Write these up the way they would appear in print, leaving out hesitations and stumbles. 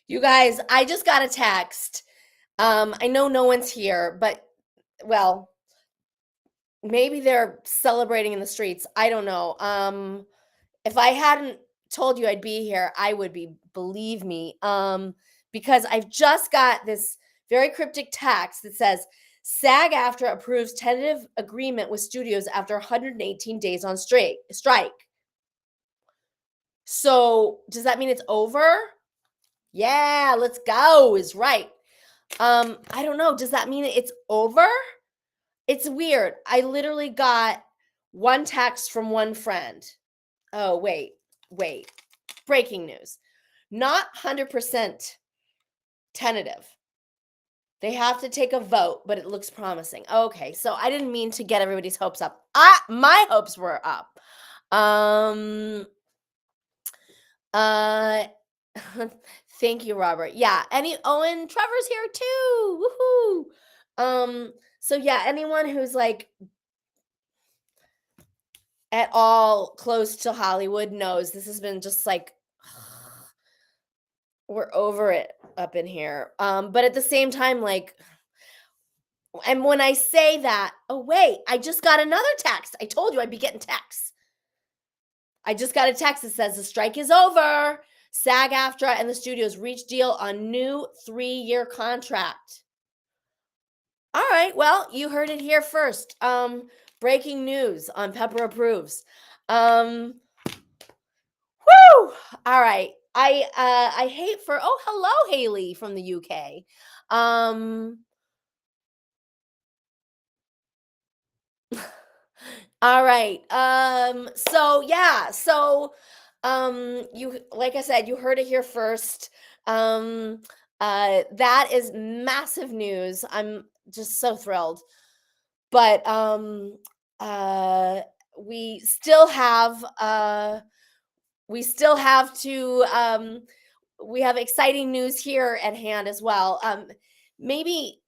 You guys, I just got a text. I know no one's here, but well, maybe they're celebrating in the streets. I don't know. If I hadn't told you I'd be here, I would be, believe me. Because I've just got this very cryptic text that says SAG-AFTRA approves tentative agreement with studios after 118 days on strike. So, does that mean it's over? Yeah, let's go is right. I don't know. Does that mean it's over? It's weird. I literally got one text from one friend. Oh, wait. Breaking news. Not 100% tentative. They have to take a vote, but it looks promising. Okay, so I didn't mean to get everybody's hopes up. My hopes were up. Uh Thank you, Robert. Yeah, Trevor's here too. Woohoo. So yeah, anyone who's like at all close to Hollywood knows this has been just like we're over it up in here. But at the same time, like, and when I say that, oh wait, I just got another text. I told you I'd be getting texts. I just got a text that says the strike is over. SAG-AFTRA and the studios reached deal on new 3-year contract. All right, well, you heard it here first. Breaking news on Pepper Approves. Woo! All right. I hate for hello Haley from the UK. All right. You, like I said, you heard it here first. That is massive news. I'm just so thrilled. But we still have we have exciting news here at hand as well. Maybe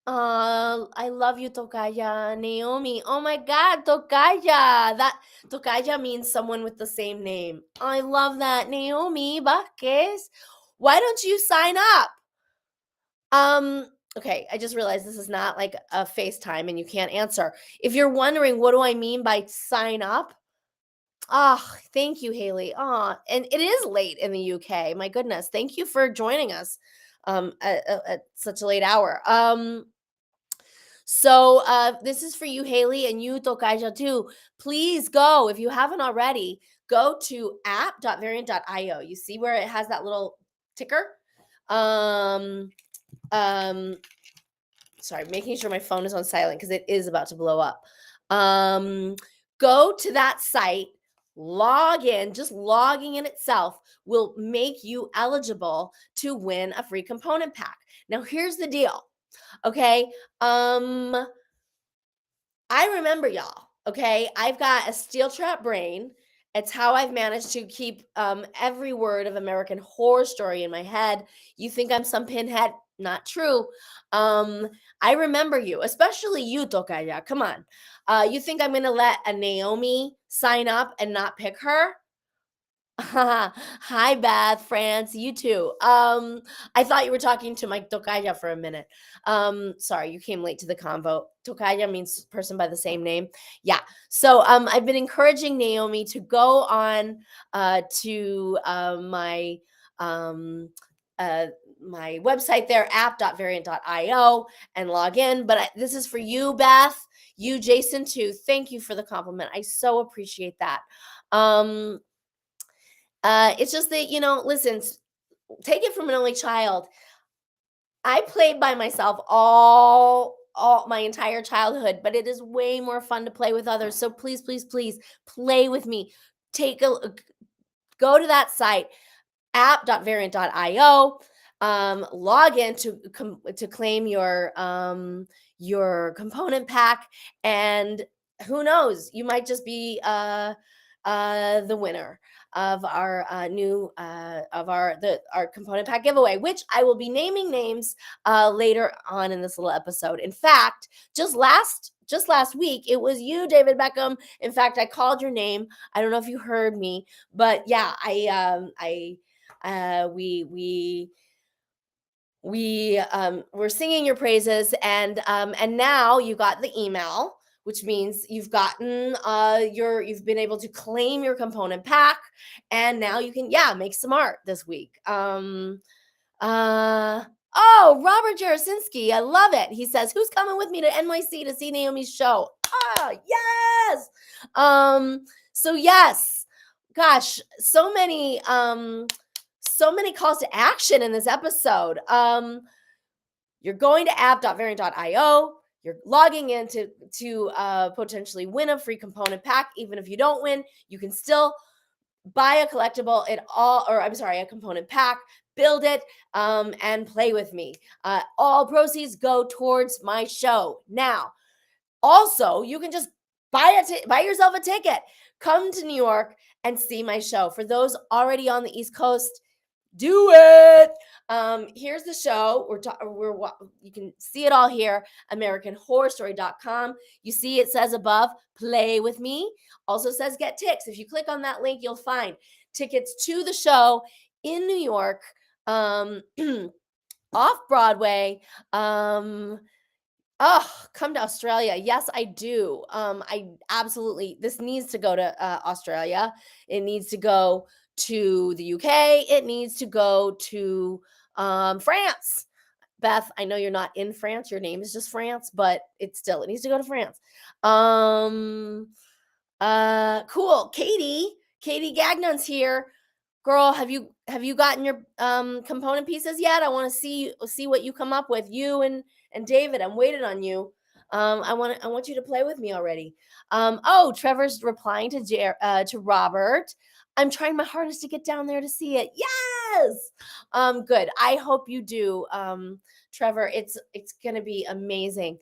I love you, Tokaya. Naomi. Oh my God, Tokaya. That Tokaya means someone with the same name. I love that. Naomi Baques. Why don't you sign up? Okay, I just realized this is not like a FaceTime and you can't answer. If you're wondering what do I mean by sign up? Thank you, Haley. And it is late in the UK. My goodness. Thank you for joining us at such a late hour. So this is for you, Haley, and you, Tokaja, too. Please go, if you haven't already, go to app.variant.io. You see where it has that little ticker? Sorry, making sure my phone is on silent because it is about to blow up. Go to that site, log in. Just logging in itself will make you eligible to win a free component pack. Now, here's the deal. Okay. I remember y'all. Okay. I've got a steel trap brain. It's how I've managed to keep every word of American Horror Story in my head. You think I'm some pinhead? Not true. I remember you, especially you, Tokaya. Come on. You think I'm going to let a Naomi sign up and not pick her? Hi, Beth, France, you too. I thought you were talking to my Tokaya for a minute. Sorry, you came late to the convo. Tokaya means person by the same name. Yeah. So I've been encouraging Naomi to go on to my my website there, app.variant.io, and log in. But this is for you, Beth, you, Jason, too. Thank you for the compliment. I so appreciate that. It's just that, listen, take it from an only child. I played by myself all my entire childhood, but it is way more fun to play with others. So please, please, please play with me. Go to that site, app.variant.io. Log in to claim your component pack, and who knows, you might just be the winner of our our component pack giveaway, which I will be naming names later on in this little episode. In fact, just last week, it was you, David Beckham. In fact, I called your name. I don't know if you heard me, but yeah, We're singing your praises, and now you got the email, which means you've gotten you've been able to claim your component pack, and now you can make some art this week. Oh, Robert Jarasinski, I love it. He says, "Who's coming with me to NYC to see Naomi's show?" Ah, yes. So yes, gosh, so many calls to action in this episode. You're going to app.variant.io. You're logging in to potentially win a free component pack. Even if you don't win, you can still buy a collectible a component pack, build it, and play with me. All proceeds go towards my show. Now, also, you can just buy yourself a ticket. Come to New York and see my show. For those already on the East Coast, do it. Here's the show. You can see it all here. AmericanHorrorStory.com. You see it says above, play with me. Also says get ticks. If you click on that link, you'll find tickets to the show in New York, off Broadway. Come to Australia. Yes, I do. This needs to go to Australia. It needs to go to the UK. It needs to go to France. Beth, I know you're not in France. Your name is just France, but it needs to go to France. Cool. Katie Gagnon's here. Girl, have you gotten your component pieces yet? I want to see what you come up with. You and David, I'm waiting on you. I want you to play with me already. Oh, Trevor's replying to Robert. I'm trying my hardest to get down there to see it. Yes. Good. I hope you do. Trevor, it's gonna be amazing.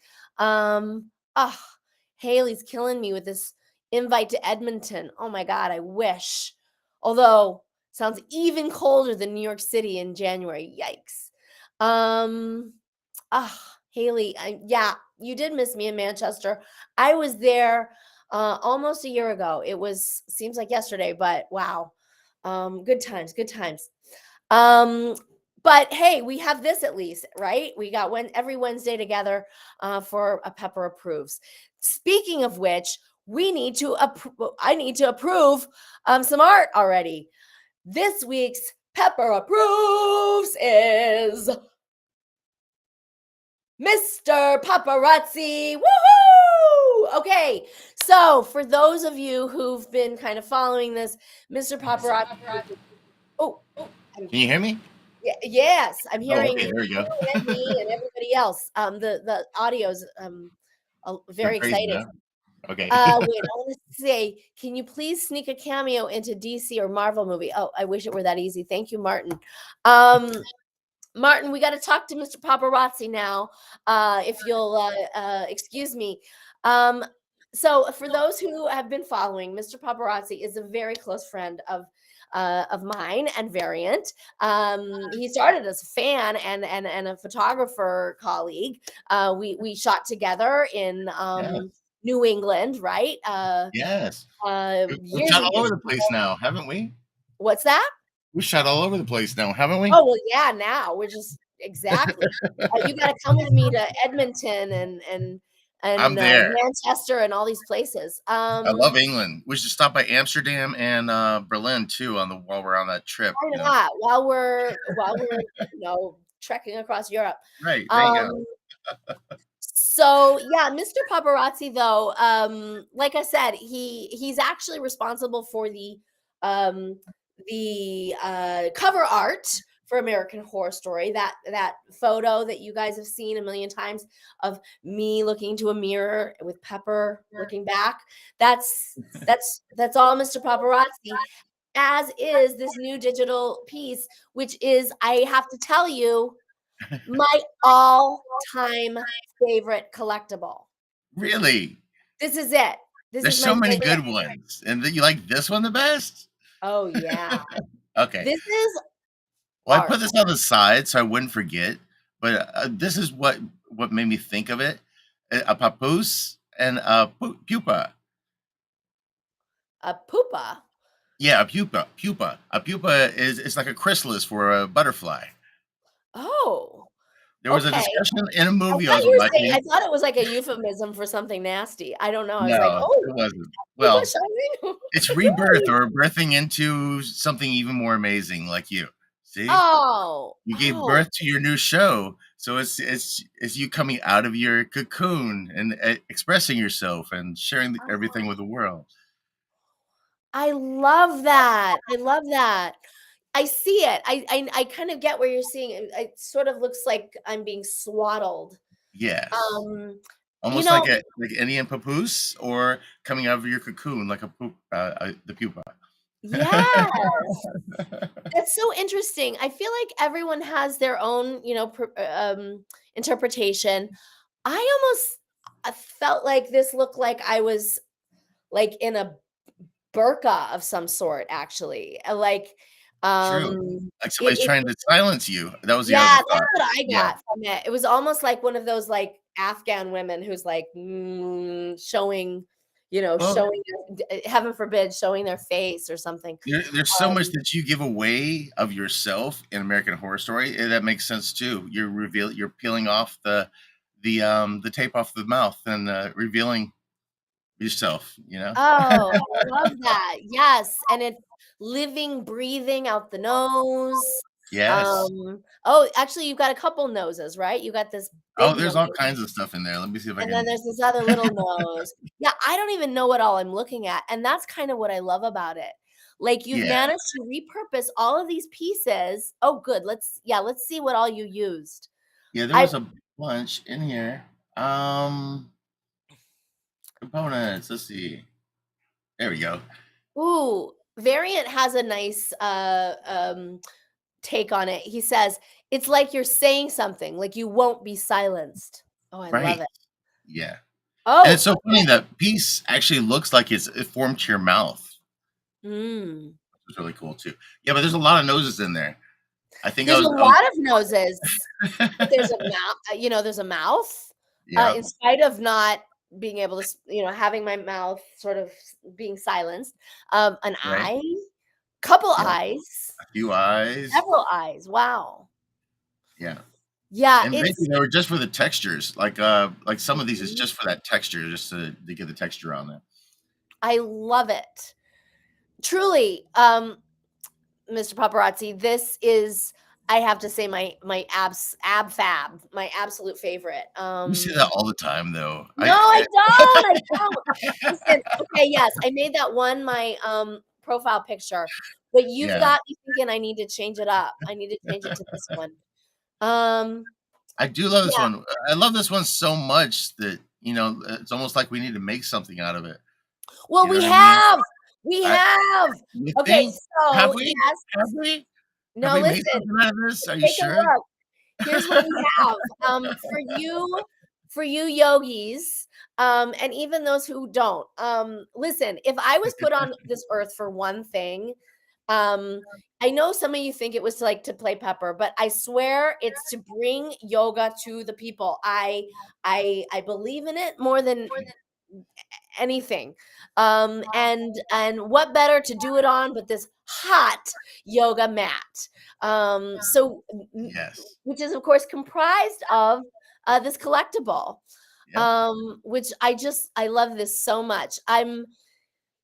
Haley's killing me with this invite to Edmonton. Oh my God, I wish. Although sounds even colder than New York City in January. Yikes. Haley, you did miss me in Manchester. I was there almost a year ago. Seems like yesterday, but wow. Good times, good times. But hey, we have this at least, right? We got every Wednesday together for a Pepper Approves. Speaking of which, I need to approve some art already. This week's Pepper Approves is Mr. Paparazzi. Woohoo! Okay, so for those of you who've been kind of following this, Mr. Paparazzi. Oh, can you hear me? Yes, I'm hearing okay, there we go. you and me and everybody else. The audio's very exciting. Okay. Wait, I want to say, can you please sneak a cameo into DC or Marvel movie? Oh, I wish it were that easy. Thank you, Martin. Martin, we got to talk to Mr. Paparazzi now. If you'll excuse me. So for those who have been following, Mr. Paparazzi is a very close friend of mine and Variant. He started as a fan and a photographer colleague. We shot together in New England, right? Yes. We've Years shot and all over years the place ago. now, haven't we? What's that? We've shot all over the place now, haven't we? Oh well, yeah. Now we're just exactly. You got to come with me to Edmonton and I'm there. Manchester and all these places. I love England. We should stop by Amsterdam and Berlin too while we're on that trip. Why not? While we're trekking across Europe. Right. There you go. So yeah, Mr. Paparazzi though, like I said, he's actually responsible for the cover art for American Horror Story. That photo that you guys have seen a million times of me looking into a mirror with Pepper looking back. That's all Mr. Paparazzi. As is this new digital piece, which is, I have to tell you, my all-time favorite collectible. Really? This is it. There's so many good ones. And you like this one the best? Oh, yeah. Okay. This is Well, I put this on the side so I wouldn't forget, but this is what made me think of it. A papoose and a pupa. A pupa? Yeah, a pupa. Pupa. A pupa is it's like a chrysalis for a butterfly. Oh, There was a okay. discussion in a I movie I thought was you were saying I watching. thought it was like a euphemism for something nasty. I don't know. I was like, No, "Oh, it wasn't. pupa Well, showing." it's rebirth or birthing into something even more amazing like you. See? Oh, You gave oh, birth to your new show, so it's you coming out of your cocoon and expressing yourself and sharing everything with the world. I love that. I love that. I see it. I kind of get where you're seeing it. It sort of looks like I'm being swaddled. Yes, Um, you almost know, like Indian papoose or coming out of your cocoon like a the pupa. yes. That's so interesting. I feel like everyone has their own, interpretation. I almost felt like this looked like I was like in a burqa of some sort, actually. True, Um, like somebody's it trying to silence you. That was the Yeah, other that's thought. what I Yeah. got from it. It was almost like one of those, like, Afghan women who's, like, showing, Well, heaven forbid, showing their face or something. there's so much Um, that you give away of yourself in American Horror Story, and that makes sense too. You're peeling off the tape off the mouth and, revealing yourself, you know? oh, I love that. Yes, and it's living, breathing out the nose. Yes. Oh, actually, you've got a couple noses, right? You got this Oh, big there's nose. all kinds of stuff in there. Let me see if I And then can. there's this other little nose. Yeah, I don't even know what all I'm looking at, and that's kind of what I love about it. Like, you've Yeah. managed to repurpose all of these pieces. Oh, good. Let's see what all you used. Yeah, there I was a bunch in here. Um, Components, let's see. There we go. Ooh, Variant has a nice, take on it. He says, "It's like you're saying something, like you won't be silenced." Oh, I love Right. it. Yeah. And it's Oh, so funny that piece actually looks like it formed to your mouth. mm. It's really cool too. Yeah, but there's a lot of noses in there. I think There's a I was lot of noses. But there's a mouth, there's a mouth, Yep, in spite of not being able to having my mouth sort of being silenced, an right. eye, couple Yep. eyes, A few eyes. several eyes, wow. Yeah. Yeah, And maybe it's they were just for the textures. Like some of these is mhm, just for that texture, just to get the texture on there. I love it. Truly, Mr. Paparazzi, this is, I have to say, ab fab, my absolute favorite. You say that all the time though. No, I don't. Listen, okay, yes, I made that one my, profile picture, but you've Yeah. got me thinking I need to change it up. I need to change it to this one. Um, I do love this yeah, one. I love this one so much that, it's almost like we need to make something out of it. well, You know what I mean? we I have. You Okay, think? Have so, we? yes, Have we? Have no, we made listen, something out of this? Are you take a sure? look. Here's what we have. For you yogis, and even those who don't, listen, if I was put on this earth for one thing, um, I know some of you think it was like to play pepper, but I swear it's to bring yoga to the people. I believe in it more than anything. And what better to do it on but this hot yoga mat. Yes. Which is of course comprised of this collectible. Yep. Which I love this so much. I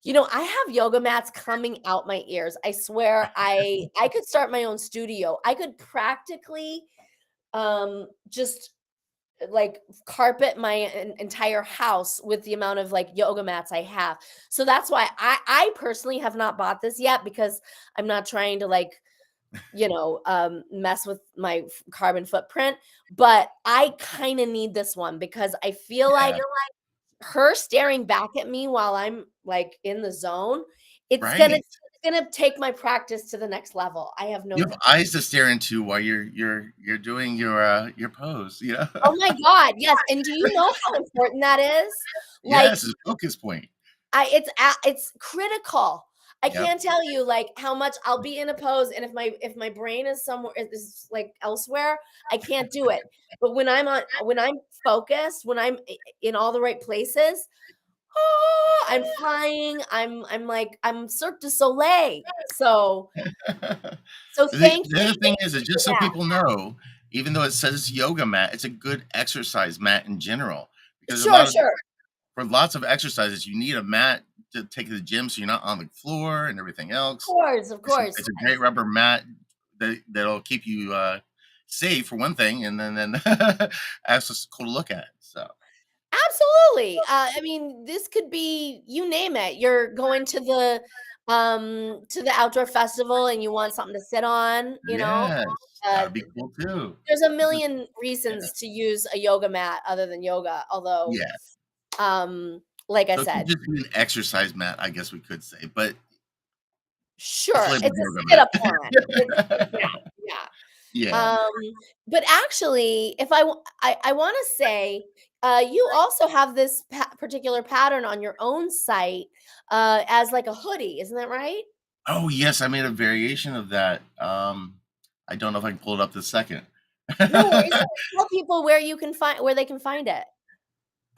have yoga mats coming out my ears. I swear I could start my own studio. I could practically just like carpet my entire house with the amount of like yoga mats I have. So that's why I personally have not bought this yet because I'm not trying to like, mess with my carbon footprint, but I kind of need this one because I feel like Yeah. her staring back at me while I'm like in the zone, Right. it's gonna take my practice to the next level. I have no You have eyes to stare into while you're doing your pose, yeah. Oh my god, yes, and do you know how important that is? Like, Yes, it's focus point. it's critical. I Yep. can't tell you, like, how much I'll be in a pose, and if my brain is somewhere is, like, elsewhere, I can't do it. But when I'm focused, when I'm I in all the right places, Oh, I'm flying. I'm like I'm Cirque du Soleil. So thank The you, other thing is, for just so that. people know, even though it says yoga mat, it's a good exercise mat in general because Sure, sure. for lots of exercises, you need a mat to take to the gym so you're not on the floor and everything else. Of course. It's a great rubber mat that'll keep you, safe for one thing, and then that's just cool to look at, so, Absolutely. I mean, this could be you name it. You're going to the outdoor festival and you want something to sit on, you know. yes, Uh, that'd be cool too. there's a It's just million yeah, reasons to use a yoga mat other than yoga, although yeah. like I So it could said, just be an exercise mat, I guess we could say, but it's sure, labeled it's a yoga sit up mat. on. Yeah, yeah. Yeah. Um, but actually, if I want to say, you also have this particular pattern on your own site as like a hoodie, isn't that right? Oh, yes, I made a variation of that, I don't know if I can pull it up this second. No worries. Tell people where you can find where they can find it.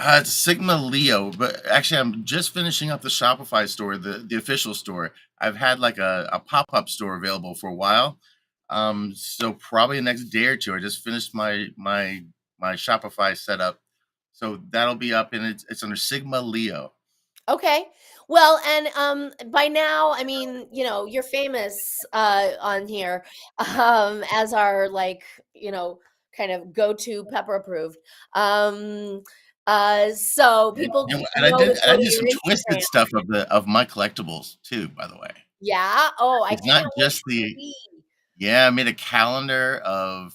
It's Sigma Leo, but actually, I'm just finishing up the Shopify store, the official store. I've had like a pop up store available for a while, so probably the next day or two. I just finished my Shopify setup, so that'll be up, and it's under Sigma Leo. Okay. Well, and by now, I mean, you're famous on here as our like, kind of go-to pepper approved. Um so people know to I go to did your some twisted Instagram. stuff of my collectibles too, by the way. Yeah. Oh, I It's not can't wait just to the see. Yeah, I made a calendar of,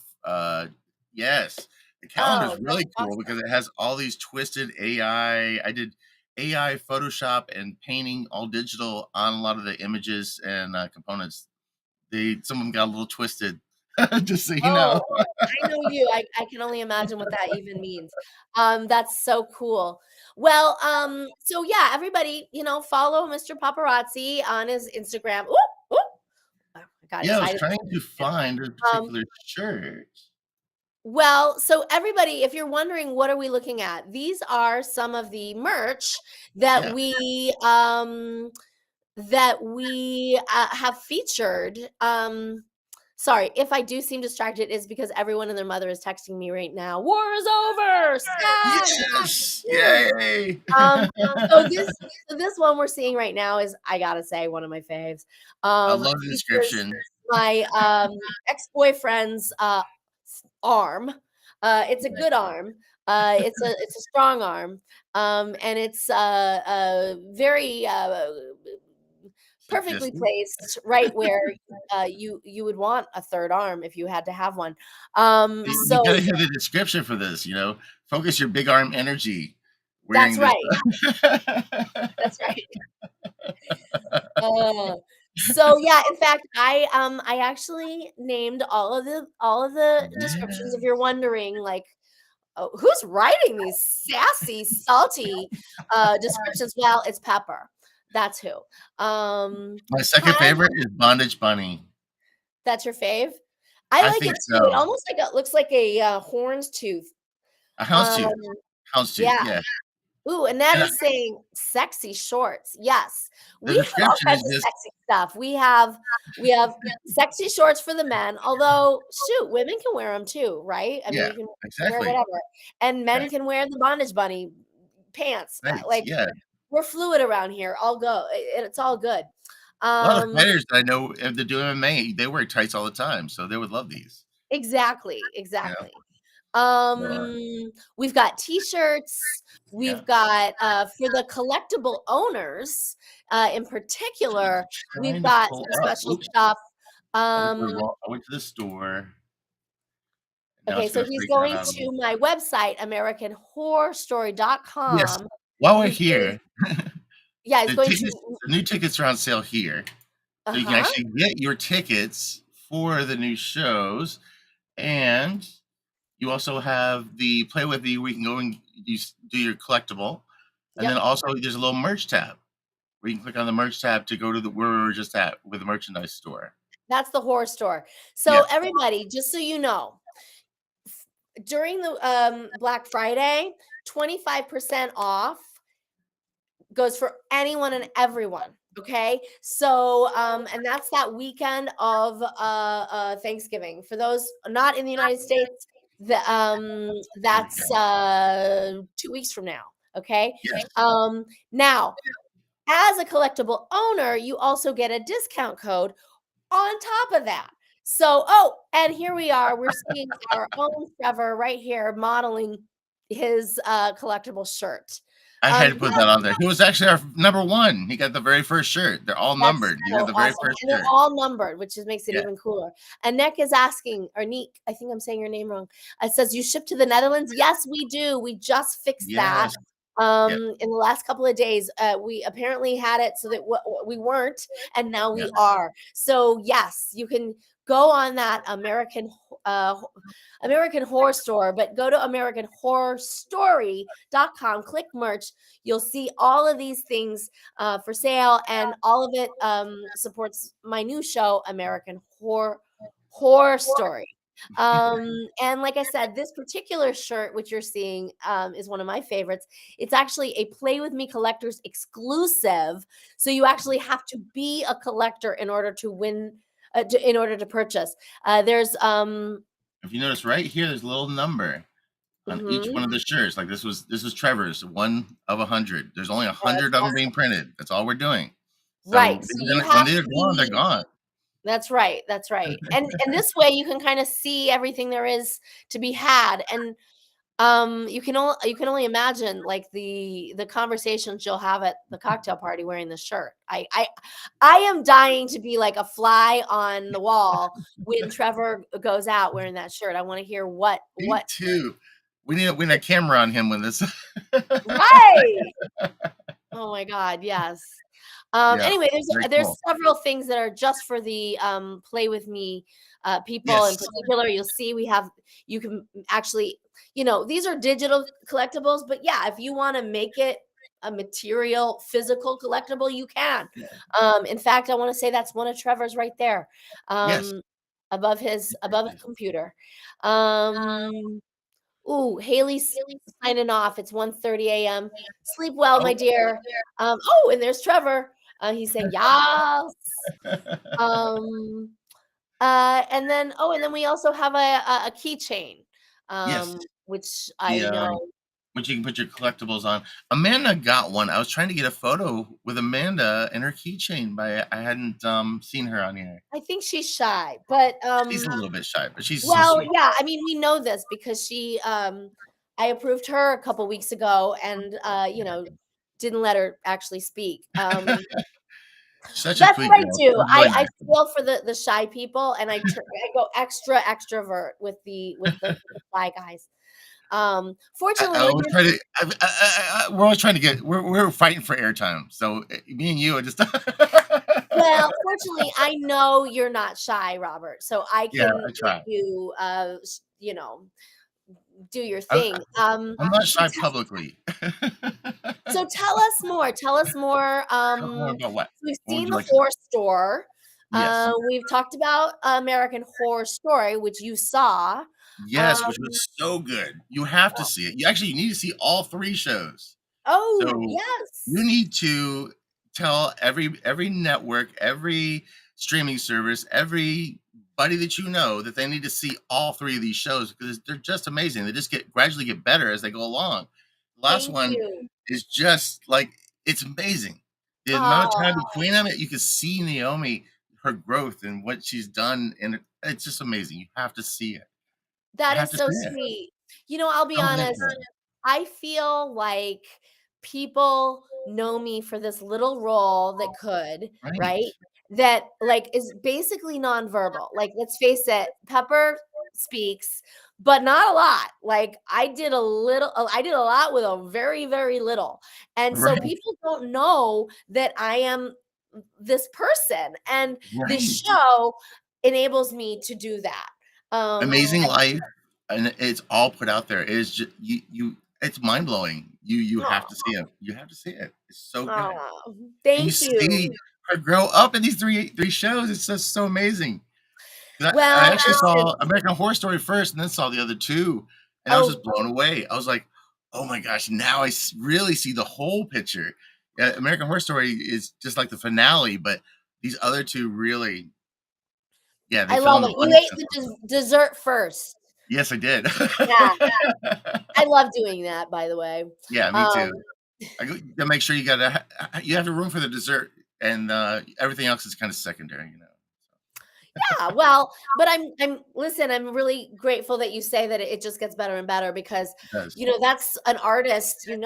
yes, the calendar is Oh, really that's cool because awesome. it has all these twisted AI. I did AI Photoshop and painting all digital on a lot of the images and, components. Some of them got a little twisted, just so you know. Oh, I know you. I can only imagine what that even means. That's so cool. Well, so yeah, everybody, follow Mr. Paparazzi on his Instagram. Ooh, ooh, I got Yeah, I was excited. trying to find a Um, particular shirt. well, so everybody, if you're wondering what are we looking at, these are some of the merch that Yeah. we have featured. Sorry, if I do seem distracted, is because everyone and their mother is texting me right now. War is over. Sad. Yes! Woo. Yay! Um, so this one we're seeing right now is, I gotta say, one of my faves. I love the Features description. my ex-boyfriend's arm. It's a good arm. It's a strong arm. And it's very perfectly Sadistic. placed right where you would want a third arm if you had to have one. You So gotta hear the description for this, focus your big arm energy that's wearing this. right. That's right. Uh, so yeah, in fact, I actually named all of the descriptions. If Yeah. you're wondering, like, oh, who's writing these sassy, salty descriptions? Well, it's Pepper. That's who. My second Hi, favorite is Bondage Bunny. that's your fave. I I like think it too. It so. almost like it looks like a horned tooth. A Um, houndstooth. Houndstooth, yeah. yeah. Ooh, and that And, is saying sexy shorts. Yes. the We have all description kinds is of just sexy stuff. We have sexy shorts for the men, although shoot, women can wear them too, right? I mean, yeah, you can wear exactly. whatever. And Yeah, men can wear the bondage bunny pants. thanks, Like yeah. we're fluid around here. All go. It's all good. A lot of Um fighters that I know, if they do MMA, they wear tights all the time, so they would love these, exactly, you know? exactly. So, We've got t-shirts, yeah. we've got, for the collectible owners, in particular, we've Trying to got pull some up. special Oops. stuff. I Um, went to the store, and now okay, it's so gonna he's freak that going out on me. to my website, Yes. americanhorrorstory.com, While we're which is here, yeah, he's the going tickets to the new tickets are on sale here. So you can uh-huh, actually get your tickets for the new shows, and you also have the Play With Me where you can go and do your collectible, and then yep, also there's a little merch tab where you can click on the merch tab to go to where we were just at with the merchandise store. that's the horror store. So Yeah. everybody, just so you know, during the, Black Friday, 25% off goes for anyone and everyone. Okay. So, and that's that weekend of Thanksgiving. For those not in the United States, that's 2 weeks from now. Okay. Yes. Now, as a collectible owner, you also get a discount code on top of that. So, oh, and here we are. We're seeing our own Trevor right here modeling his collectible shirt. I had to put Yeah, that on there. He was actually our number 1. He got the very first shirt. They're all that's numbered. You got so the very awesome. first And they're shirt. all numbered, which is makes it Yeah. even cooler. Anek is asking, or Neek, I think I'm saying your name wrong. It says you ship to the Netherlands. Yes, we do. We just fixed that. Yes. Yeah. In the last couple of days, we apparently had it so that we weren't, and now Yeah. we are. So yes, you can go on that American Horror Store, but go to AmericanHorrorStory.com, click merch. You'll see all of these things for sale, and all of it supports my new show, American Horror Story. And like I said, this particular shirt, which you're seeing, is one of my favorites. It's actually a Play With Me Collectors exclusive, so you actually have to be a collector in order to win. In order to purchase, there's If you notice right here, there's a little number on each mhm. one of the shirts. Like this was Trevor's 1 of 100. There's only Oh, that's 100 of them being awesome. printed. That's all we're doing. So Right. So you when have they're to gone, they're be gone. that's right, that's right. And this way you can kinda see everything there is to be had, and, you can only imagine, like, the conversations you'll have at the cocktail party wearing this shirt. I am dying to be like a fly on the wall when Trevor goes out wearing that shirt. I wanna hear Me what too. We need a camera on him when this. Right! Oh my god, yes. Yeah, Anyway, very there's cool. several things that are just for the Play With Me people in Yes, particular. You'll see we have you can actually, these are digital collectibles, but yeah, if you want to make it a material physical collectible, you can. In fact, I want to say that's one of Trevor's right there. yes. Um, above his computer. Um Ooh, Haley's signing off. It's 1:30 AM. Sleep well, my Oh, dear. Oh, and there's Trevor. He's saying, "Yes." Um, and then we also have a keychain, yes. which The I know. which you can put your collectibles on. Amanda got one. I was trying to get a photo with Amanda and her keychain, but I hadn't seen her on here. I think she's shy, but She's a little bit shy, but she's so well, sweet. yeah. I mean, we know this because I approved her a couple weeks ago, and didn't let her actually speak. Such a That's sweet what I girl. do. She's I really I nice. feel for the shy people, and I go extra extrovert with the shy guys. Fortunately, I we're always here. try to. We're always trying to get. We're fighting for airtime. So me and you are just. Well, fortunately, I know you're not shy, Robert, so I Yeah, can I let try. you, do your I, thing. I'm not shy publicly. So tell us more. Tell us more. Talk more about what? We've What would seen you the like to know? horror store. Yes. We've talked about American Horror Story, which you saw. Yes, which Um, was so good. You have to see it. You need to see all 3 shows. So, oh you yes, need to tell every network, every streaming service, everybody that you know that they need to see all 3 of these shows because they're just amazing. They just gradually get better as they go along. The last thank one you. is just, like, it's amazing. The amount of time Oh, between them, you can see Naomi, her growth and what she's done, and it's just amazing. You have to see it. You that have is to so see it. sweet. I'll be So honest. good. I feel like people know me for this little role that could, Right. right? That like is basically nonverbal. Like, let's face it, Pepper speaks, but not a lot. Like I did a lot with a very, very little. And so Right. people don't know that I am this person. And this Right. show enables me to do that. Amazing And Life, and it's all put out there. It is just you it's mind-blowing. You have to see it. You have to see it. It's so good. oh, And you thank you. see her grow up in these three shows. It's just so amazing. 'Cause I Well, actually listen. saw American Horror Story first and then saw the other 2, and I was just Oh, blown away. I was like, "Oh my gosh, now I really see the whole picture." Yeah, American Horror Story is just like the finale, but these other 2 really, yeah, they I fill love in the it. You blanks ate and the stuff. dessert first. Yes, I did. Yeah, I love doing that, by the way. Yeah, me too. Um, I go to make sure you have the room for the dessert, and, everything else is kinda secondary, you know? yeah, well, but I'm listen, I'm really grateful that you say that it just gets better and better because, It does. that's an artist, as an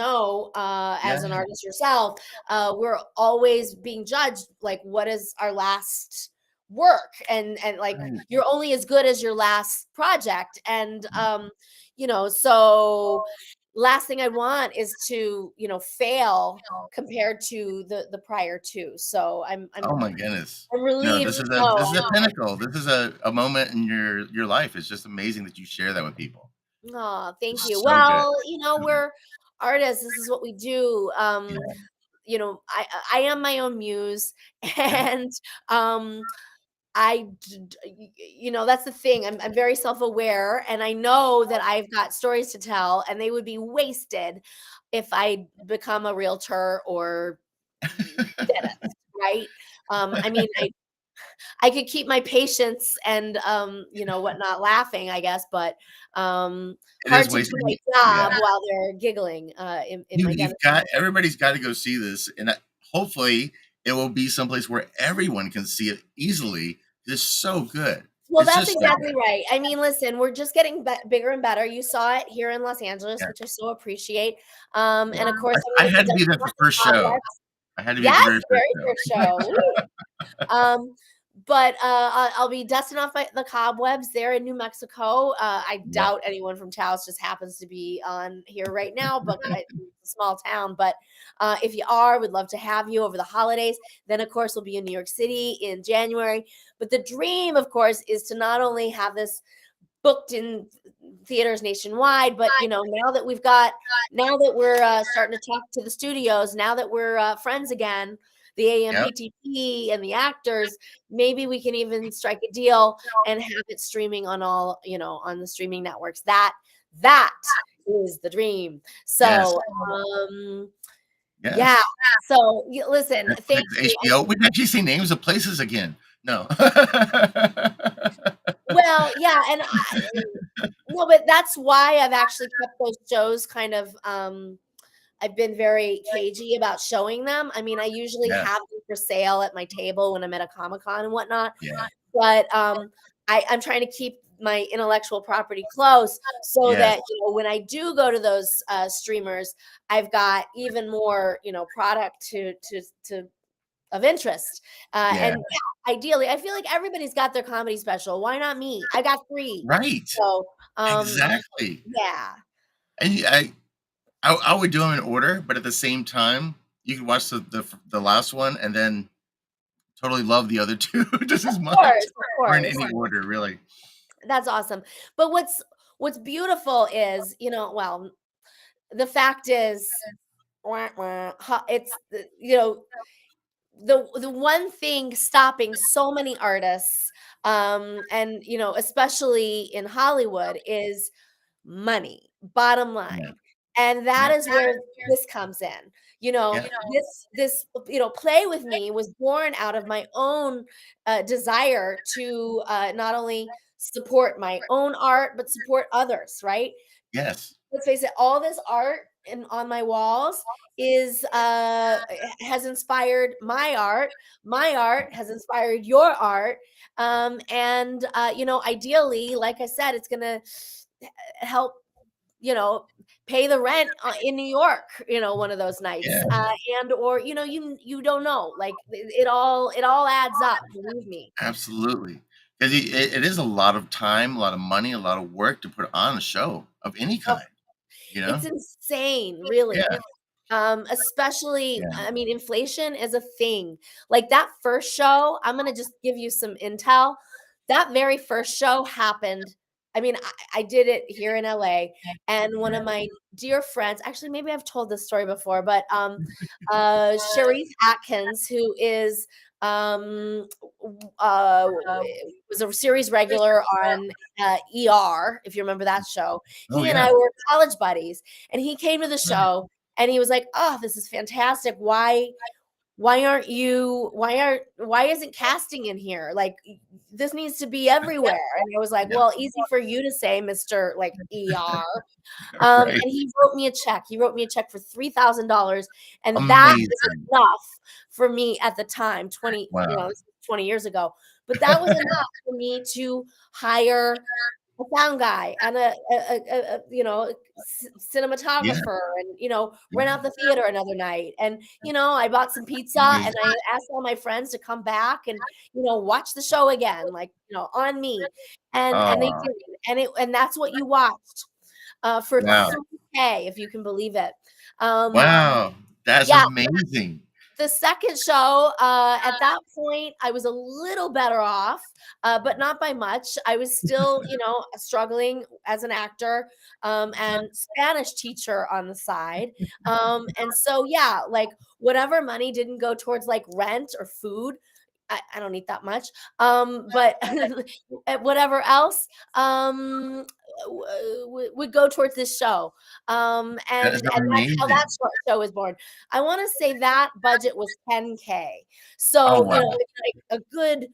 Yeah, artist yourself, we're always being judged, like, what is our last work? And, like, right. you're only as good as your last project, and, so last thing I want is to, fail compared to the prior 2, so Oh my goodness. I'm No, relieved to know this is a pinnacle. This is a moment in your life. It's just amazing that you share that with people. Oh, thank you. It's so good. Well, we're artists. This is what we do. Yeah, I am my own muse, yeah, and um, that's the thing. I'm very self aware, and I know that I've got stories to tell, and they would be wasted if I become a realtor or dentist, right? I mean, I could keep my patience and whatnot laughing, I guess, but it is hard to do wasting. my Yeah. job while they're giggling in my You've dentist got office. everybody's gotta go see this, and, hopefully, it will be someplace where everyone can see it easily. It's so good. Well, It's that's just so exactly good. right. I mean, listen, we're just getting bigger and better. You saw it here in Los Angeles, Yeah, which I so appreciate. yeah. And of course, I'm I going to be had to be there dusting at off the the first show. cobwebs. I had to be at the Yes, very the first very first show. Um, but I'll be dusting off the cobwebs there in New Mexico. I show. Yeah, doubt anyone from Taos just happens to be on here right now, but it's a small town. But if you are, we'd love to have you over the holidays. Then, of course, we'll be in New York City in January. But the dream, of course, is to not only have this booked in theaters nationwide, but now that we're starting to talk to the studios, now that we're friends again, the yep, AMPTP and the actors, maybe we can even strike a deal and have it streaming on all, on the streaming networks. That is the dream. yes, So, yeah. yes. So listen, Netflix, thank you. HBO. We can actually say names of places again. No. Well, yeah, and no, but that's why I've actually kept those shows kind of I've been very cagey about showing them. I mean, I usually Yeah, have them for sale at my table when I'm at a Comic-Con and whatnot, yeah, but I'm trying to keep my intellectual property close so yes, that when I do go to those streamers, I've got even more product to of interest. yeah, And yeah, ideally, I feel like everybody's got their comedy special. Why not me? I got 3. right. So, Exactly. yeah. And I would do them in order, but at the same time, you could watch the last one and then totally love the other 2 just as much, Of or in course. any order, really. That's awesome. But what's beautiful is, well, the fact is, wah, wah, it's the one thing stopping so many artists, and especially in Hollywood, is money, bottom Yeah, line. And that yeah, is where this comes in. yeah, Play with Me was born out of my own desire to not only support my own art, but support others, right? yes, Let's face it, all this art on my walls is has inspired my art. My art has inspired your art. And ideally, like I said, it's gonna help you know pay the rent in New York one of those nights, yeah, and or you don't know, like it all adds up, believe me. absolutely. 'Cause it is a lot of time, a lot of money, a lot of work to put on a show of any Oh, kind, you it's know? insane, really. Yeah, Especially, yeah, I mean, inflation is a thing. Like that first show, I'm gonna just give you some intel. That very first show happened. I mean, I did it here in LA, and one yeah, of my dear friends, actually, maybe I've told this story before, but Sharif Atkins, who is was a series regular on ER, if you remember that show. oh, He and I yeah, were college buddies, and he came to the show and he was like, "Oh, this is fantastic. Why isn't casting in here? Like, this needs to be everywhere." And I was like, Yeah. "Well, easy for you to say, Mr. like ER." Right. And he wrote me a check. He wrote me a check for $3,000, and that was Amazing. enough for me at the time, Wow. this was 20 years ago. But that was enough for me to hire a sound guy and a Yeah. cinematographer, and rent out Yeah. the theater another night, and I bought some pizza, and Amazing. I asked all my friends to come back and watch the show again, like, on me, and they Oh, did, and that's what you watched for wow. 3K, if you can believe it. um Wow. That's yeah, amazing. the second show, at that point, I was a little better off, but not by much. I was still, struggling as an actor, and Spanish teacher on the side. And so, yeah, like whatever money didn't go towards like rent or food. I don't eat that much. But whatever else would go towards this show. That is And that's how that amazing. show was born. I want to say that budget was 10K. Oh, So, wow. it's like a good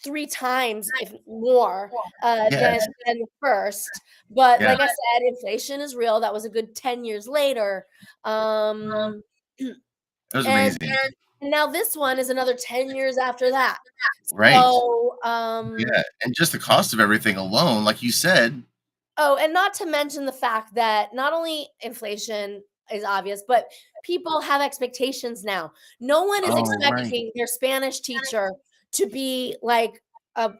three times, if more, than Yes. the first. But Yeah. like I said, inflation is real. That was a good 10 years later. Um, It was and amazing. and now this one is another 10 years after that. Right. So, Yeah, and just the cost of everything alone, like you said. oh, and not to mention the fact that not only inflation is obvious, but people have expectations now. No one is Oh, right. expecting their Spanish teacher to be like a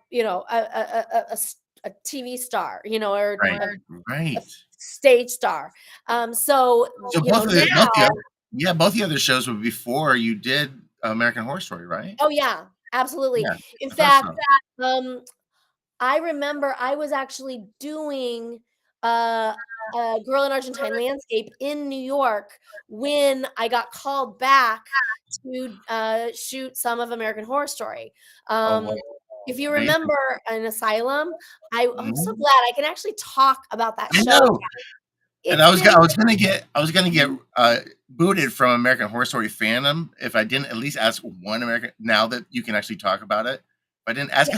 TV star, or Right. a Right. stage star. So, So both the now, other yeah, both the other shows were before you did American Horror Story, right? oh yeah, absolutely. Yeah, In I thought fact, so. um, I remember I was actually doing uh, a Girl in Argentine Landscape in New York when I got called back to shoot some of American Horror Story. Oh, Um, wow. if you Amazing. remember an Asylum, I'm so Mhm. glad I can actually talk about that I show know, again. and It's been I was gonna get, booted from American Horror Story fandom if I didn't at least ask one American now that you can actually talk about it. If I didn't ask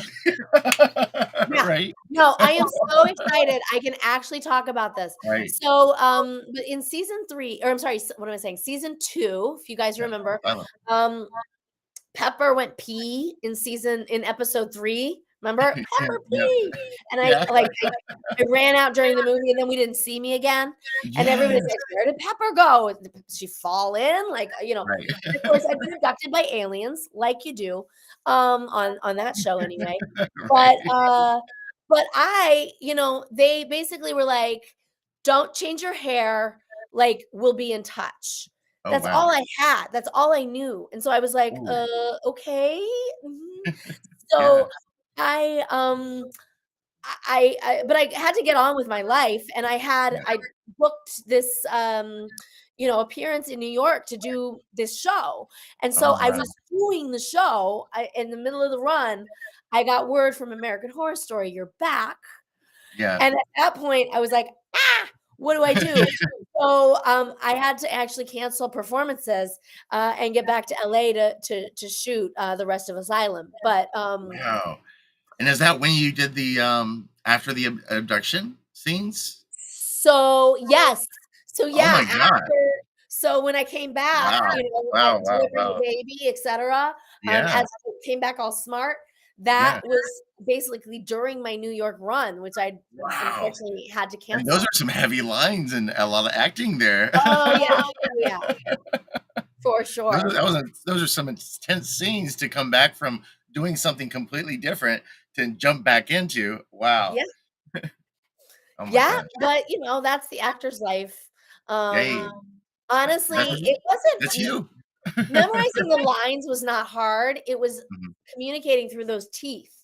Yeah. right? No, I am so excited I can actually talk about this. Right. So, but in season 3, or I'm sorry, what am I saying? Season 2, if you guys Yeah, remember, Asylum. um, Pepper went pee in episode 3. Remember? Yeah, Pepper yeah, pee. And yeah. I ran out during the movie, and then we didn't see me again. And everybody's Yes. like, "Where did Pepper go? Did she fall in?" Right. And of course, I've been abducted by aliens, like you do, on that show anyway. But, Right. they basically were like, "Don't change your hair, like, we'll be in touch." Oh, That's wow. all I had, that's all I knew, and so I was like, Ooh, okay, mhm." yeah, So, I, but I had to get on with my life, and yeah. I booked this, appearance in New York to do this show, and so Oh, I wow. was doing the show, in the middle of the run, I got word from American Horror Story, "You're back," Yeah. and at that point, I was like, "Ah, what do I do?" So, I had to actually cancel performances, and get back to LA to shoot, the rest of Asylum, but, Wow. And is that when you did the, after the abduction scenes? so, yes. So, Oh yeah, my god. when I came back, Wow. Wow, wow, delivering the wow. baby, etcetera, Yeah, as I came back all smart, that yeah. was basically during my New York run, which I Wow. unfortunately had to And those cancel. are some heavy lines and a lot of acting there. Oh, yeah. Oh, yeah, for sure. Those are some intense scenes to come back from doing something completely different to jump back into. Wow. Yeah. Oh my Yeah, gosh. but, that's the actor's life. Hey, Um, honestly, that's it wasn't that's you. memorizing the lines was not hard, it was Mhm. communicating through those teeth.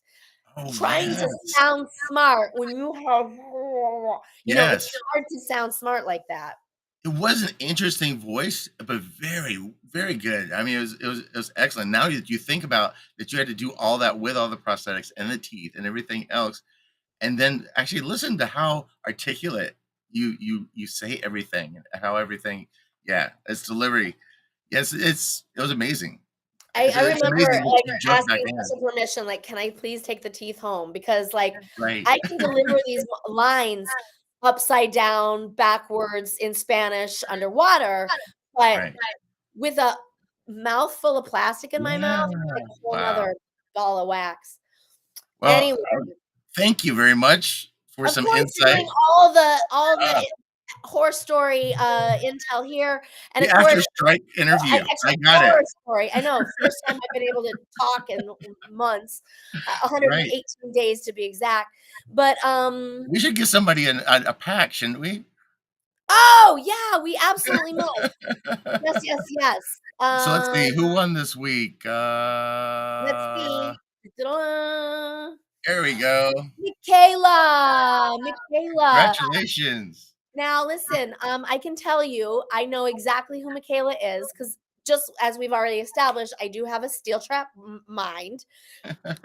Oh, Trying to yes. sound smart when you have it's Yes. hard to sound smart like that. It was an interesting voice, but very, very good. I mean, it was excellent. Now that you think about that you had to do all that with all the prosthetics and the teeth and everything else, and then actually listen to how articulate you say everything and how everything, Yeah, it's delivery. Yes, it was amazing. I It's remember, amazing what like, you jumped back asking in. special permission, like, "Can I please take the teeth home?" Because, like, Right. I can deliver these lines upside down, backwards, in Spanish, underwater, but Right. with a mouthful of plastic in my Yeah. mouth, it's like a whole Wow. 'nother ball of wax. Well, Anyway, thank you very much for of some course, you're insight. getting all the Ah, horror story, intel here, and the of after course, strike I interview. actually I got it. horror story. I know, first time I've been able to talk in months, Right. 118 days to be exact. But We should give somebody a pack, shouldn't we? oh yeah, we absolutely must. Yes, yes, yes. So let's see who won this week. Let's see. Ta-da! There we go. Michaela, Michaela. Congratulations. Now listen, I can tell you, I know exactly who Michaela is because just as we've already established, I do have a steel trap mind.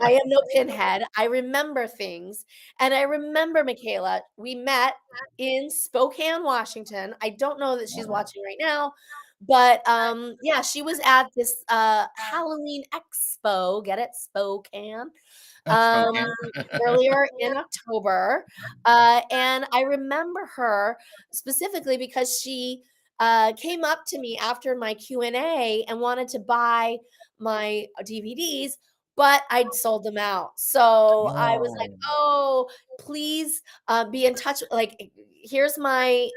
I am no pinhead. I remember things. And I remember Michaela, we met in Spokane, Washington. I don't know that she's watching right now, but yeah, she was at this Halloween expo. Get it? Spokane. Um, Spoken. earlier in October. And I remember her specifically because she came up to me after my Q&A and wanted to buy my DVDs, but I'd sold them out. So I was like, Oh, "Oh, please be in touch. Like, here's my,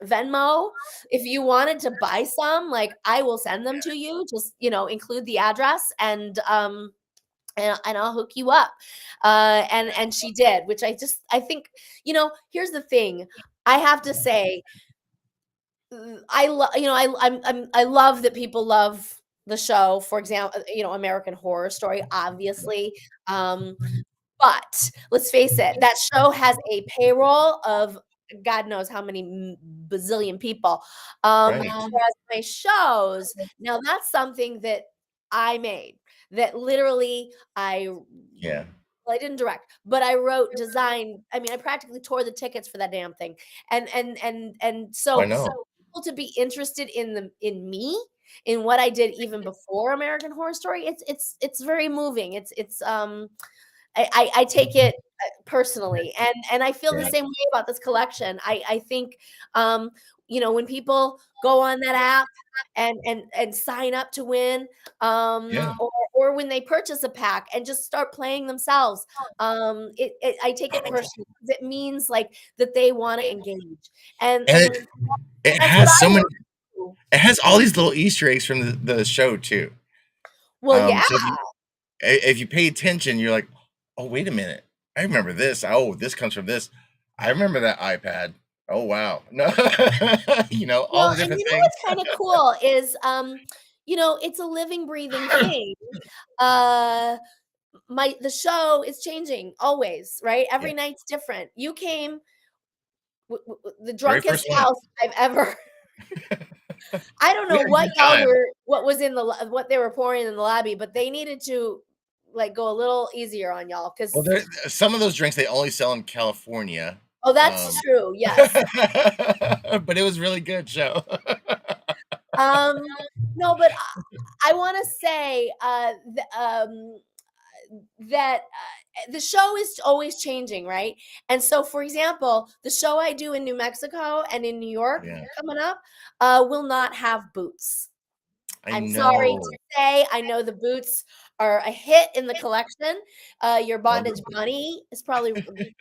Venmo. If you wanted to buy some, like, I will send them to you. Just, include the address and I'll hook you up." And she did, which I think, here's the thing. I have to say, I love, I love that people love the show. For example, American Horror Story, obviously. Um, but let's face it, that show has a payroll of God knows how many bazillion people. right. Whereas my shows, now that's something that I made that literally Yeah, well, I didn't direct, but I wrote, design. I mean, I practically tore the tickets for that damn thing. And I so know. people to be interested in me, in what I did even before American Horror Story, it's very moving. I take it personally, and I feel the Yeah, same way about this collection. I think, when people go on that app and sign up to win, yeah, or when they purchase a pack and just start playing themselves, I take it personally 'cause it means like that they want to engage, and and and it that's what has I so many. want to do. It has all these little Easter eggs from the show too. Well, yeah. So if you pay attention, you're like, oh wait a minute, I remember this. Oh, this comes from this. I remember that iPad. Oh wow, no, all Well, the and different you know things. what's kinda cool is, it's a living, breathing thing. Uh, the show is changing always, right? Yeah, Every night's different. You came the very drunkest first one. house I've ever I don't We know had a what good y'all time. what was in what they were pouring in the lobby, but they needed to, like, go a little easier on y'all Well, 'cause there some of those drinks they only sell in California, oh, that's um, true, yes. but it was really good show. No, but I wanna say, that the show is always changing, right? And so, for example, the show I do in New Mexico and in New York Yeah, coming up will not have boots. I I'm sorry know. to say, I know the boots are a hit in the collection. Your Well, bondage bunny is probably,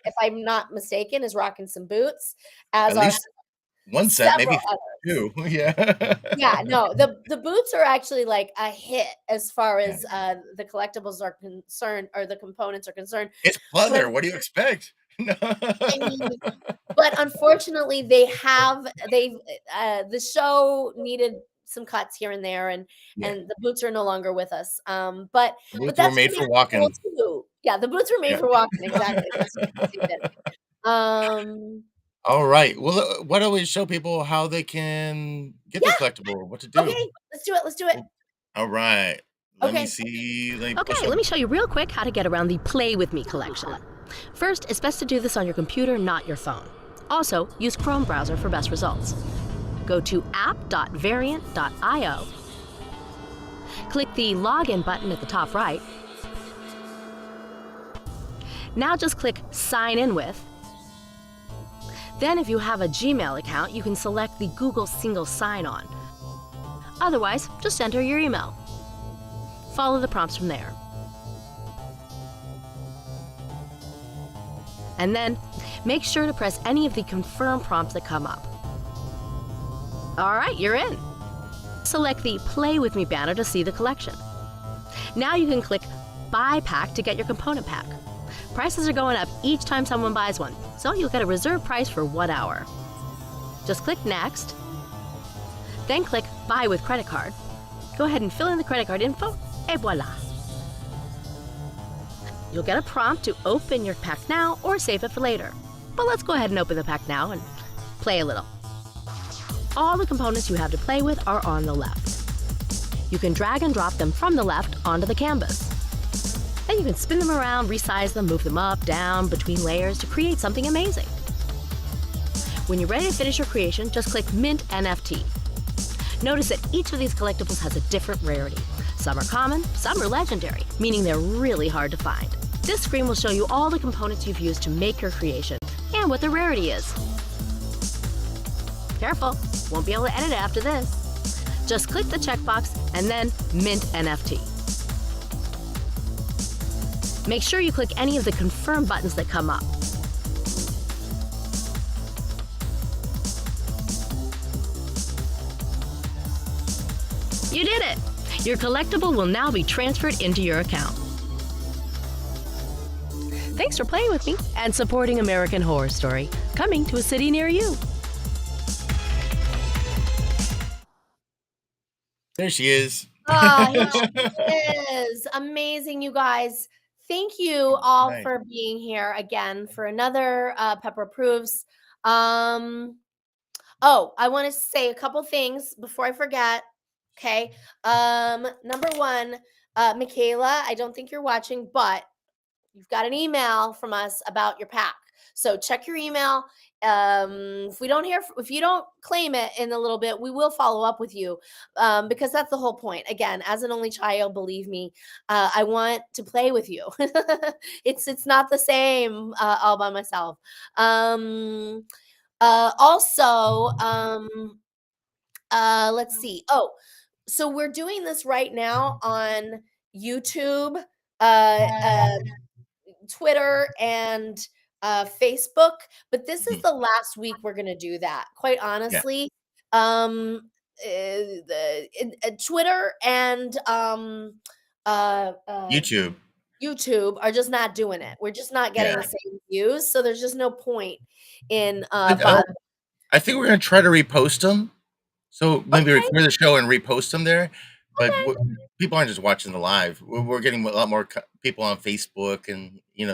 if I'm not mistaken, is rocking some boots, as at are least one set, several maybe others. 2. Yeah. Yeah, no, the boots are actually like a hit as far Yeah. as the collectibles are concerned, or the components are concerned. It's But pleather, what do you expect? No. I mean, but unfortunately, the show needed some cuts here and there, Yeah. and the boots are no longer with us. But Boots were that's made what for makes it cool walking. too. Yeah, the boots were made Yeah. for walking, exactly. Yes, you did. Um, Alright, well, why don't we show people how they can get their yeah, collectible, what to do? okay, let's do it. Let's do it. Oh, alright. Let me Okay. see, let me push Okay, up. let me show you real quick how to get around the Play With Me collection. First, it's best to do this on your computer, not your phone. Also, use Chrome browser for best results. go to app.variant.io. Click the Login button at the top right. Now just click Sign In With. Then if you have a Gmail account, you can select the Google Single Sign-On. Otherwise, just enter your email. Follow the prompts from there. And then, make sure to press any of the confirm prompts that come up. All right, you're in. Select the Play With Me banner to see the collection. Now you can click Buy Pack to get your component pack. Prices are going up each time someone buys one, so you'll get a reserve price for 1 hour. Just click Next, then click Buy with Credit Card. Go ahead and fill in the credit card info, et voila. You'll get a prompt to open your pack now or save it for later. But let's go ahead and open the pack now and play a little. All the components you have to play with are on the left. You can drag and drop them from the left onto the canvas. Then you can spin them around, resize them, move them up, down, between layers to create something amazing. When you're ready to finish your creation, just click Mint NFT. Notice that each of these collectibles has a different rarity. Some are common, some are legendary, meaning they're really hard to find. This screen will show you all the components you've used to make your creation and what the rarity is. Careful, won't be able to edit it after this. Just click the checkbox and then Mint NFT. Make sure you click any of the confirm buttons that come up. You did it! Your collectible will now be transferred into your account. Thanks for playing with me and supporting American Horror Story, coming to a city near you. There she is. Oh, here she is. Amazing, you guys. Thank you all Nice. for being here again for another Pepper Proofs. Oh, I want to say a couple things before I forget. Okay. Number one, Michaela, I don't think you're watching, but you've got an email from us about your pack. So check your email. If you don't claim it in a little bit, we will follow up with you, because that's the whole point. Again, as an only child, believe me, I want to play with you. It's not the same all by myself. Also, let's see. Oh, so we're doing this right now on YouTube, Twitter, and Facebook, but this is the last week we're going to do that. Quite Yeah. honestly, Twitter and YouTube. YouTube are just not doing it. We're just not getting Yeah. the same views, so there's just no point in I think we're gonna try to repost them. So maybe Okay. record the show and repost them there. But people aren't just watching the live. We're getting a lot more people on Facebook, and you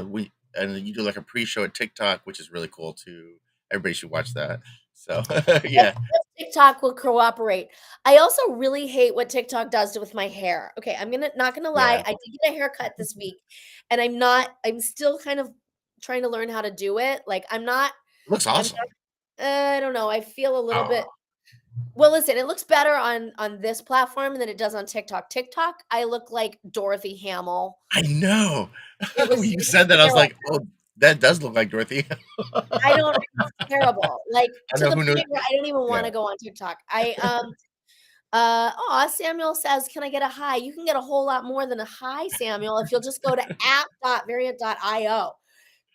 do like a pre-show at TikTok, which is really cool too. Everybody should watch that. So yeah, TikTok will cooperate. I also really hate what TikTok does with my hair. Okay, not gonna lie, Yeah. I did get a haircut this week, and I'm still kind of trying to learn how to do it. Like it looks awesome. I don't know. I feel a little Oh. bit. Well, listen, it looks better on this platform than it does on TikTok. TikTok, I look like Dorothy Hamill. I know. It was When you said that, I was like, oh, that does look like Dorothy. it's terrible. Like I to know the who knows. point where I don't even want to Yeah. go on TikTok. Samuel says, "Can I get a hi?" You can get a whole lot more than a hi, Samuel, if you'll just go to app.variant.io.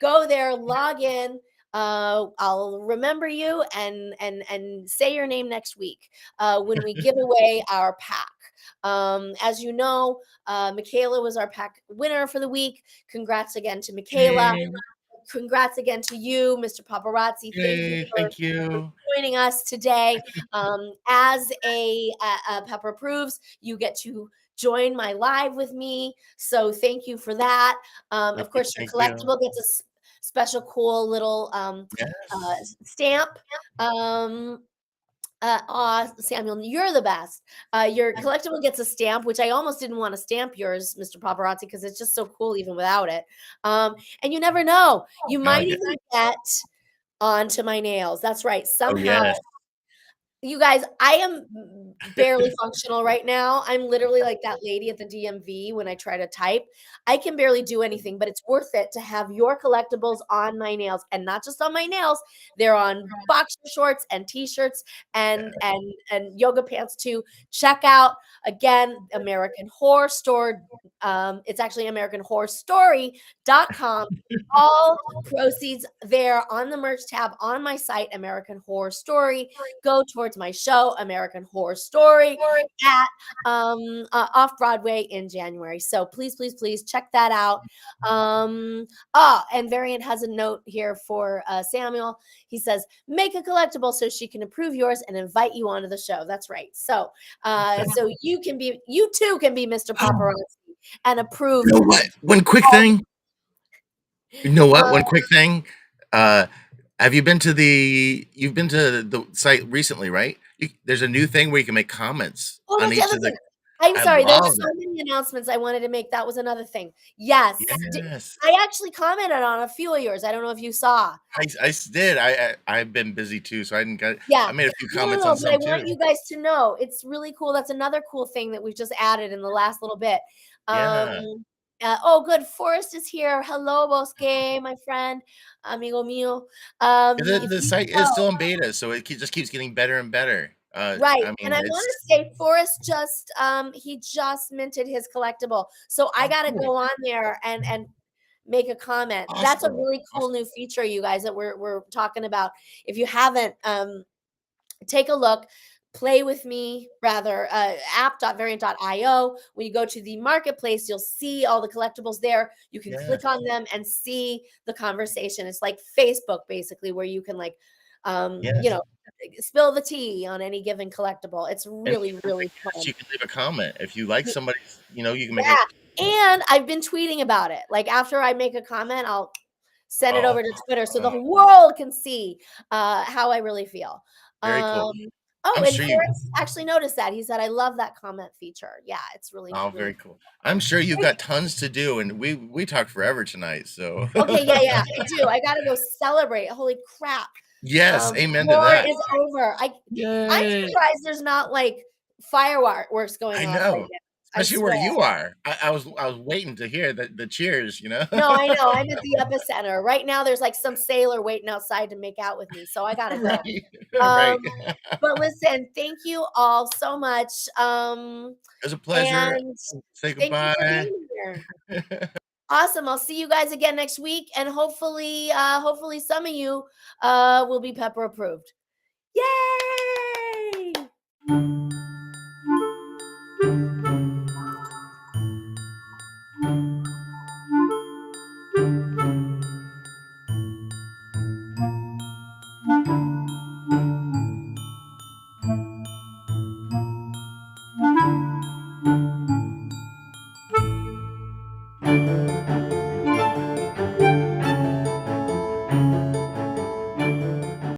Go there, log in. I'll remember you and say your name next week when we give away our pack. As you know, Michaela was our pack winner for the week. Congrats again to Michaela. Yay. Congrats again to you, Mr. Paparazzi. Yay, thank you. Joining us today. As a Pepper Proves, you get to join my live with me. So thank you for that. Of course, your Thank you. collectible gets a special cool little Yes. stamp. Samuel, you're the best. Your collectible gets a stamp, which I almost didn't want to stamp yours, Mr. Paparazzi, because it's just so cool even without it. And you never know, you might even get onto my nails. That's right. Oh Somehow yes. You guys, I am barely functional right now. I'm literally like that lady at the DMV when I try to type. I can barely do anything, but it's worth it to have your collectibles on my nails, and not just on my nails. They're on boxer shorts and t-shirts and Yeah. yoga pants too. Check out again American Horror Store. It's actually AmericanHorrorStory.com. All proceeds there on the merch tab on my site, American Horror Story, go towards my show, American Horror Story, at off Broadway in January. So please, please, please check that out. And Variant has a note here for Samuel. He says, make a collectible so she can approve yours and invite you onto the show. That's right. So you too can be Mr. Paparazzi and approve. You know what? One quick all- thing. You know what? uh, One quick thing. Uh, have you been to you've been to the site recently, right? There's a new thing where you can make comments Oh, on that's the each other of the. thing. I'm I sorry, there's love so it. many announcements I wanted to make, that was another thing. Yes, Yes. I actually commented on a few of yours, I don't know if you saw. Did. I've been busy too, so I didn't get. Yeah. I made a few No, no, comments on no, but I some want too. you guys to know, it's really cool, that's another cool thing that we've just added in the last little bit. Um, Yeah. oh, good, Forrest is here. Hello, Bosque, my friend, amigo mío. If The you site is know still in beta, so just keeps getting better and better. right, I and mean, I wanna it's say Forrest just, he just minted his collectible, so I oh gotta cool, go on there and make a comment. That's a awesome, really cool awesome. new feature, you guys, that we're talking about. If you haven't, take a look, play with me, rather, app.variant.io. When you go to the marketplace, you'll see all the collectibles there. You can Yeah, click on them and see the conversation. It's like Facebook, basically, where you can, like, yes. spill the tea on any given collectible. It's And really, for really beginners, fun. you can leave a comment if you like somebody's. You can make a. Yeah, and I've been tweeting about it. Like, after I make a comment, I'll send it Oh, over to Twitter so the oh, world can see, how I really feel. very cool. Um, oh, I'm and sure you. Forrest actually noticed that. He said, "I love that comment feature." Yeah, it's really, Oh, really very cool. I'm sure you've great. got tons to do, and we talked forever tonight. So Okay, yeah, yeah, I do. I gotta go celebrate. Holy crap. yes, amen to War that. is over. I'm Yay! surprised there's not, like, fireworks going I off right know, now. I especially where swear. you are. I was waiting to hear the cheers. No, I know, I'm at the epicenter. Right now, there's, like, some sailor waiting outside to make out with me, so I gotta go. Right, Um, right. but listen, thank you all so much, It was a pleasure. and Say thank you for goodbye. being here. Awesome, I'll see you guys again next week, and hopefully some of you, will be Pepper approved. Yay!